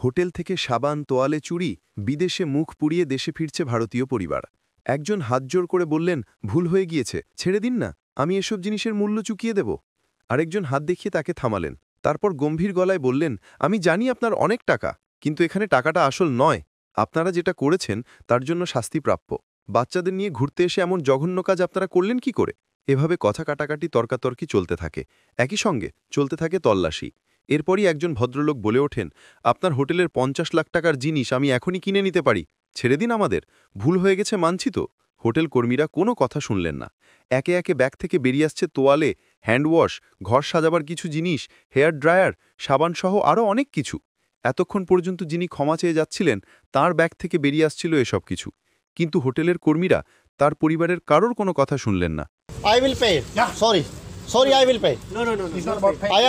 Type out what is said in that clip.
Hotel থেকে সাবান তোয়ালে চুড়ি বিদেশে মুখ পুড়িয়ে দেশে ফিরছে ভারতীয় পরিবার। একজন হাতজোড় করে বললেন, ভুল হয়ে গিয়েছে, ছেড়ে দিন না, আমি এসব জিনিসের মূল্য চুকিয়ে দেব। আরেকজন হাত দেখিয়ে তাকে থামালেন। তারপর গম্ভীর গলায় বললেন, আমি জানি আপনার অনেক টাকা, কিন্তু এখানে টাকাটা আসল নয়। আপনারা যেটা করেছেন তার জন্য শাস্তি প্রাপ্য। বাচ্চাদের নিয়ে ঘুরতে এসে এমন জঘন্য কাজ আপনারা করলেন কি করে? এভাবে কথা কাটাকাটি তর্কাতর্কি চলতে থাকে। একই সঙ্গে চলতে থাকে তল্লাশি। এরপরই একজন ভদ্রলোক বলে ওঠেন, আপনার হোটেলের ৫০ লাখ টাকার জিনিস আমি এখনই কিনে নিতে পারি, ছেড়ে দিন আমাদের, ভুল হয়ে গেছে মানছি তো। হোটেল কর্মীরা কোনো কথা শুনলেন না। একে একে ব্যাগ থেকে বেরিয়ে আসছে তোয়ালে, হ্যান্ডওয়াশ, ঘর সাজাবার কিছু জিনিস, হেয়ার ড্রায়ার, সাবানসহ আরও অনেক কিছু। এতক্ষণ পর্যন্ত যিনি ক্ষমা চেয়ে যাচ্ছিলেন তাঁর ব্যাগ থেকে বেরিয়ে আসছিল এসব কিছু। কিন্তু হোটেলের কর্মীরা তার পরিবারের কারোর কোনো কথা শুনলেন না। I will pay. Yeah. Sorry, I will pay. No. It's not about paying.